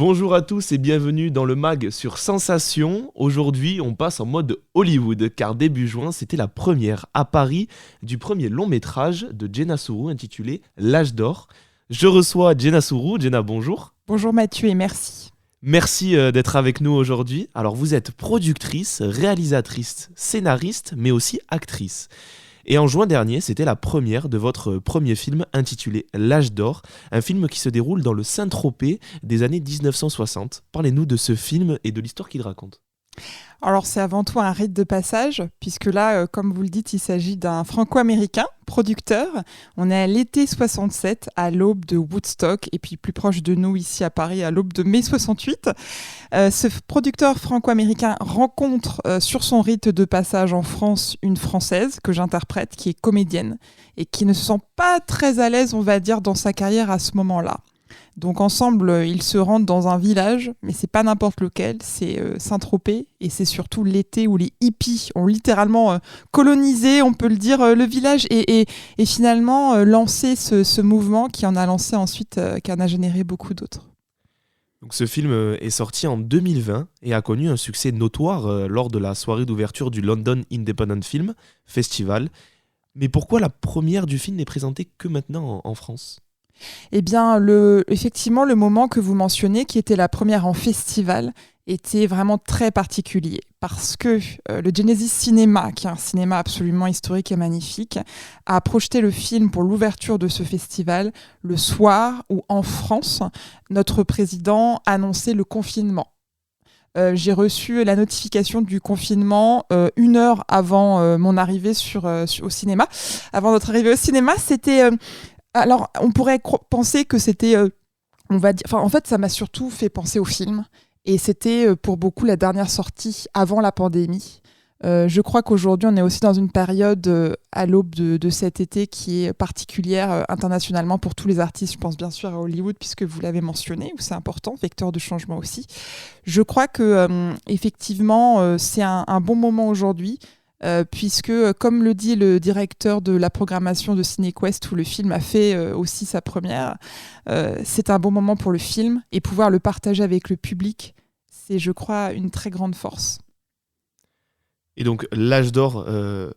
Bonjour à tous et bienvenue dans le mag sur Sensation. Aujourd'hui, on passe en mode Hollywood car début juin, c'était la première à Paris du premier long métrage de Jenna Suru intitulé L'âge d'or. Je reçois Jenna Suru. Jenna, bonjour. Bonjour Mathieu et merci. Merci d'être avec nous aujourd'hui. Alors vous êtes productrice, réalisatrice, scénariste, mais aussi actrice. Et en juin dernier, c'était la première de votre premier film intitulé L'âge d'or, un film qui se déroule dans le Saint-Tropez des années 1960. Parlez-nous de ce film et de l'histoire qu'il raconte. Alors c'est avant tout un rite de passage, puisque là, comme vous le dites, il s'agit d'un franco-américain, producteur. On est à l'été 67, à l'aube de Woodstock, et puis plus proche de nous ici à Paris, à l'aube de mai 68. Ce producteur franco-américain rencontre sur son rite de passage en France une Française que j'interprète, qui est comédienne, et qui ne se sent pas très à l'aise, on va dire, dans sa carrière à ce moment-là. Donc ensemble, ils se rendent dans un village, mais c'est pas n'importe lequel, c'est Saint-Tropez, et c'est surtout l'été où les hippies ont littéralement colonisé, on peut le dire, le village, et finalement lancé ce mouvement qui en a lancé ensuite, qui en a généré beaucoup d'autres. Donc, ce film est sorti en 2020 et a connu un succès notoire lors de la soirée d'ouverture du London Independent Film Festival. Mais pourquoi la première du film n'est présentée que maintenant en France ? Eh bien, effectivement, le moment que vous mentionnez, qui était la première en festival, était vraiment très particulier parce que le Genesis Cinema, qui est un cinéma absolument historique et magnifique, a projeté le film pour l'ouverture de ce festival le soir où, en France, notre président annonçait le confinement. J'ai reçu la notification du confinement 1 heure avant mon arrivée au cinéma. Avant notre arrivée au cinéma, c'était... Alors, on pourrait penser que c'était, on va dire, en fait, ça m'a surtout fait penser au film. Et c'était pour beaucoup la dernière sortie avant la pandémie. Je crois qu'aujourd'hui, on est aussi dans une période à l'aube de cet été qui est particulière internationalement pour tous les artistes. Je pense bien sûr à Hollywood, puisque vous l'avez mentionné, où c'est important, vecteur de changement aussi. Je crois que effectivement, c'est un bon moment aujourd'hui. Puisque, comme le dit le directeur de la programmation de CinéQuest, où le film a fait aussi sa première, c'est un bon moment pour le film, et pouvoir le partager avec le public, c'est, je crois, une très grande force. Et donc, L'âge d'or,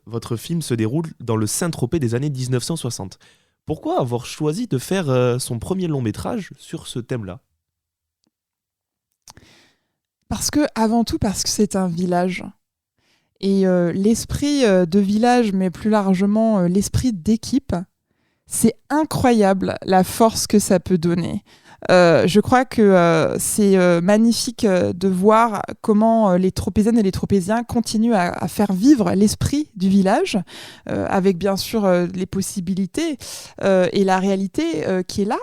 votre film se déroule dans le Saint-Tropez des années 1960. Pourquoi avoir choisi de faire son premier long métrage sur ce thème-là ? Avant tout, parce que c'est un village. Et l'esprit de village, mais plus largement l'esprit d'équipe, c'est incroyable la force que ça peut donner. Je crois que c'est magnifique de voir comment les Tropéziennes et les Tropéziens continuent à faire vivre l'esprit du village, avec bien sûr les possibilités et la réalité qui est là.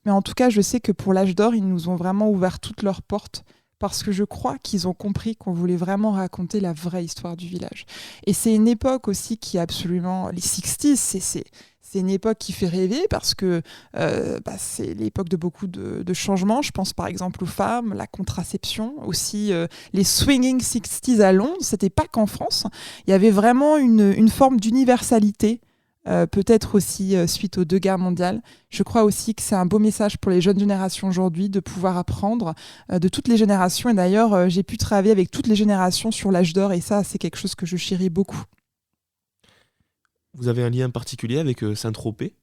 Mais en tout cas, je sais que pour l'âge d'or, ils nous ont vraiment ouvert toutes leurs portes, parce que je crois qu'ils ont compris qu'on voulait vraiment raconter la vraie histoire du village. Et c'est une époque aussi qui est absolument... Les 60s, c'est une époque qui fait rêver parce que c'est l'époque de beaucoup de changements. Je pense par exemple aux femmes, la contraception, aussi les swinging 60s à Londres. C'était pas qu'en France. Il y avait vraiment une forme d'universalité. Peut-être aussi suite aux 2 guerres mondiales. Je crois aussi que c'est un beau message pour les jeunes générations aujourd'hui de pouvoir apprendre de toutes les générations. Et d'ailleurs, j'ai pu travailler avec toutes les générations sur l'âge d'or, et ça, c'est quelque chose que je chéris beaucoup. Vous avez un lien particulier avec Saint-Tropez ?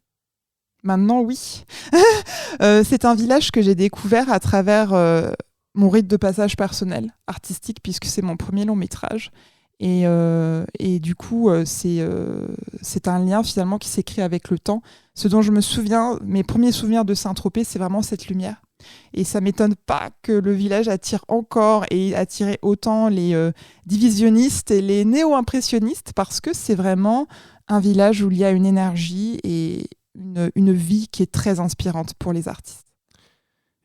Maintenant, oui. C'est un village que j'ai découvert à travers mon rite de passage personnel, artistique, puisque c'est mon premier long métrage. Et du coup, c'est un lien finalement qui s'écrit avec le temps. Ce dont je me souviens, mes premiers souvenirs de Saint-Tropez, c'est vraiment cette lumière. Et ça ne m'étonne pas que le village attire encore et attirait autant les divisionnistes et les néo-impressionnistes, parce que c'est vraiment un village où il y a une énergie et une vie qui est très inspirante pour les artistes.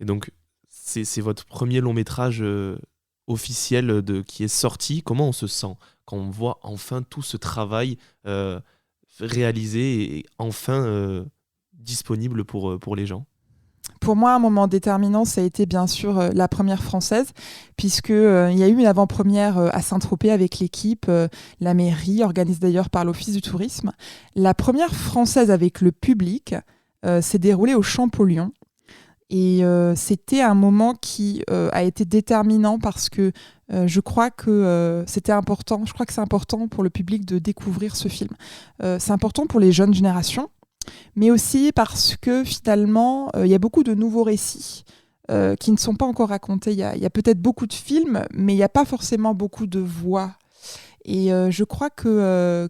Et donc, c'est votre premier long métrage officiel qui est sorti. Comment on se sent quand on voit enfin tout ce travail réalisé et enfin disponible pour les gens ? Pour moi, un moment déterminant, ça a été bien sûr la première française, puisqu'il y a eu une avant-première à Saint-Tropez avec l'équipe, la mairie, organisée d'ailleurs par l'Office du tourisme. La première française avec le public s'est déroulée au Champollion. Et c'était un moment qui a été déterminant parce que je crois que c'était important. Je crois que c'est important pour le public de découvrir ce film. C'est important pour les jeunes générations, mais aussi parce que finalement, il y a beaucoup de nouveaux récits qui ne sont pas encore racontés. Il y a peut-être beaucoup de films, mais il n'y a pas forcément beaucoup de voix. Et je crois que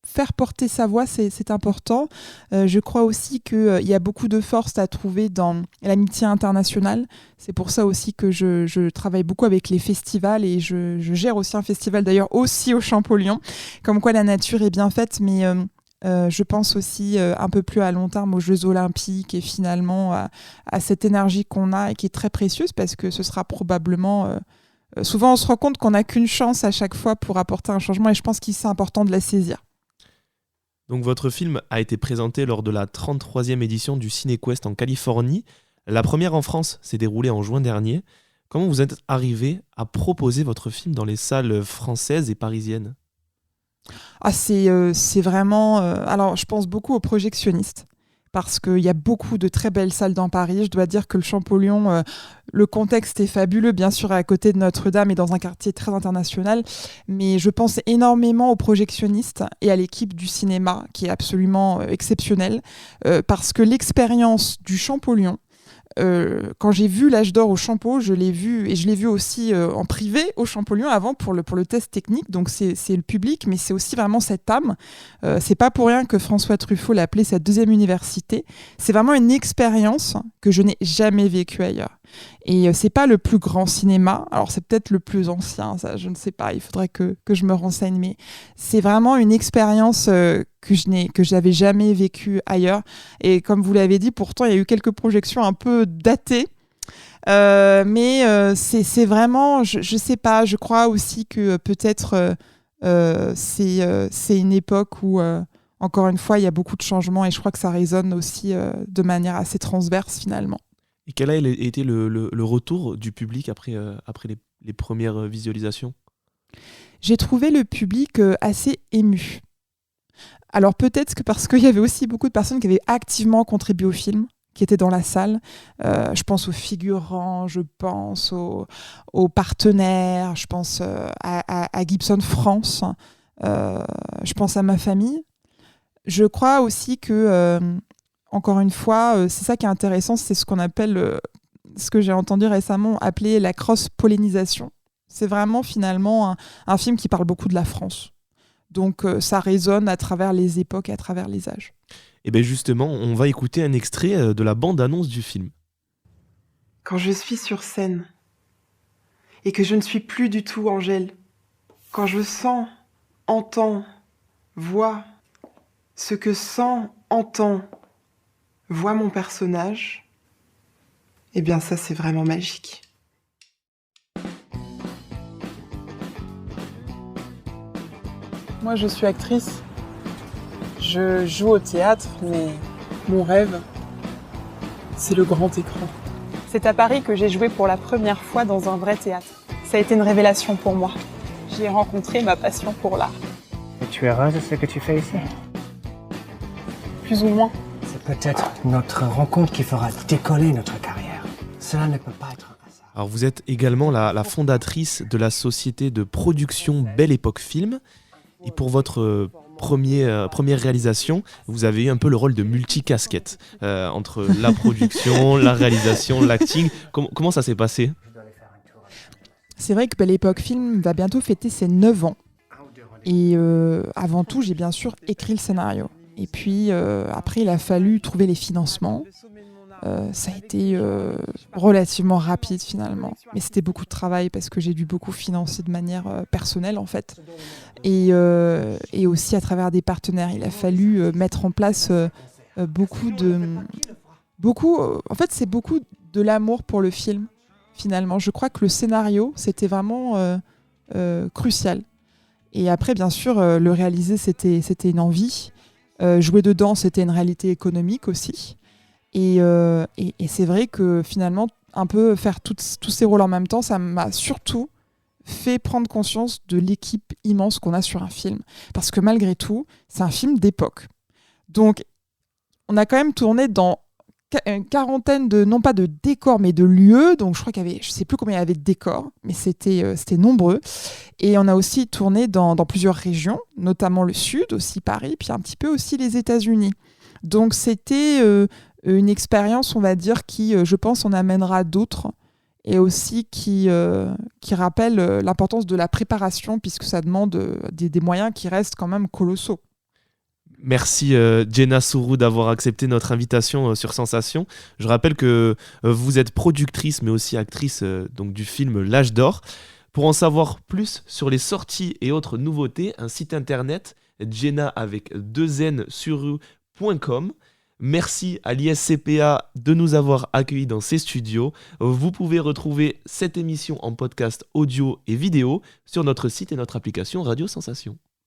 faire porter sa voix, c'est important. Je crois aussi qu'il y a beaucoup de force à trouver dans l'amitié internationale. C'est pour ça aussi que je travaille beaucoup avec les festivals et je gère aussi un festival d'ailleurs aussi au Champollion. Comme quoi la nature est bien faite, mais je pense aussi un peu plus à long terme aux Jeux Olympiques et finalement à cette énergie qu'on a et qui est très précieuse parce que ce sera probablement... souvent on se rend compte qu'on n'a qu'une chance à chaque fois pour apporter un changement et je pense qu'il c'est important de la saisir. Donc votre film a été présenté lors de la 33e édition du CineQuest en Californie. La première en France s'est déroulée en juin dernier. Comment vous êtes arrivé à proposer votre film dans les salles françaises et parisiennes ? C'est vraiment... alors je pense beaucoup aux projectionnistes parce qu'il y a beaucoup de très belles salles dans Paris. Je dois dire que le Champollion, le contexte est fabuleux, bien sûr, à côté de Notre-Dame et dans un quartier très international. Mais je pense énormément aux projectionnistes et à l'équipe du cinéma, qui est absolument exceptionnelle, parce que l'expérience du Champollion, quand j'ai vu L'Âge d'Or au Champeau, je l'ai vu et je l'ai vu aussi en privé au Champollion avant pour le test technique. Donc c'est le public, mais c'est aussi vraiment cette âme. C'est pas pour rien que François Truffaut l'a appelé sa deuxième université. C'est vraiment une expérience que je n'ai jamais vécue ailleurs. Et c'est pas le plus grand cinéma. Alors c'est peut-être le plus ancien, ça je ne sais pas. Il faudrait que je me renseigne, mais c'est vraiment une expérience que j'avais jamais vécue ailleurs. Et comme vous l'avez dit, pourtant il y a eu quelques projections un peu datées. Mais c'est vraiment, je sais pas. Je crois aussi que peut-être c'est une époque où encore une fois il y a beaucoup de changements et je crois que ça résonne aussi de manière assez transverse finalement. Et quel a été le retour du public après les premières visualisations ? J'ai trouvé le public assez ému. Alors peut-être que parce qu'il y avait aussi beaucoup de personnes qui avaient activement contribué au film, qui étaient dans la salle. Je pense aux figurants, je pense aux partenaires, je pense à Gibson France, je pense à ma famille. Je crois aussi que... encore une fois, c'est ça qui est intéressant, c'est ce qu'on appelle, ce que j'ai entendu récemment appeler la cross-pollinisation. C'est vraiment finalement un film qui parle beaucoup de la France. Donc ça résonne à travers les époques et à travers les âges. Et bien justement, on va écouter un extrait de la bande-annonce du film. Quand je suis sur scène et que je ne suis plus du tout Angèle, quand je sens, entends, vois ce que sent, entend, voit mon personnage, eh bien ça c'est vraiment magique. Moi je suis actrice, je joue au théâtre, mais mon rêve, c'est le grand écran. C'est à Paris que j'ai joué pour la première fois dans un vrai théâtre. Ça a été une révélation pour moi. J'y ai rencontré ma passion pour l'art. Et tu es heureuse de ce que tu fais ici ? Plus ou moins. C'est peut-être notre rencontre qui fera décoller notre carrière. Cela ne peut pas être un hasard. Alors vous êtes également la fondatrice de la société de production Belle Époque Film. Et pour votre première réalisation, vous avez eu un peu le rôle de multicasquette entre la production, la réalisation, l'acting. Comment ça s'est passé ? C'est vrai que Belle Époque Film va bientôt fêter ses 9 ans. Et avant tout, j'ai bien sûr écrit le scénario. Et puis après, il a fallu trouver les financements. Ça a été relativement rapide finalement. Mais c'était beaucoup de travail parce que j'ai dû beaucoup financer de manière personnelle en fait. Et aussi à travers des partenaires. Il a fallu mettre en place beaucoup... en fait, c'est beaucoup de l'amour pour le film finalement. Je crois que le scénario, c'était vraiment crucial. Et après, bien sûr, le réaliser, c'était une envie. Jouer dedans, c'était une réalité économique aussi. Et c'est vrai que finalement, un peu faire tous ces rôles en même temps, ça m'a surtout fait prendre conscience de l'équipe immense qu'on a sur un film. Parce que malgré tout, c'est un film d'époque. Donc, on a quand même tourné dans une quarantaine de, non pas de décors, mais de lieux. Donc je crois qu'il y avait, je sais plus combien il y avait de décors, mais c'était nombreux. Et on a aussi tourné dans plusieurs régions, notamment le Sud, aussi Paris, puis un petit peu aussi les États-Unis. Donc c'était une expérience, on va dire, qui, je pense, en amènera d'autres. Et aussi qui rappelle l'importance de la préparation, puisque ça demande des moyens qui restent quand même colossaux. Merci Jenna Sourou d'avoir accepté notre invitation sur Sensation. Je rappelle que vous êtes productrice mais aussi actrice donc du film L'Âge d'Or. Pour en savoir plus sur les sorties et autres nouveautés, un site internet jenna avec 2n.com. Merci à l'ISCPA de nous avoir accueillis dans ses studios. Vous pouvez retrouver cette émission en podcast audio et vidéo sur notre site et notre application Radio Sensation.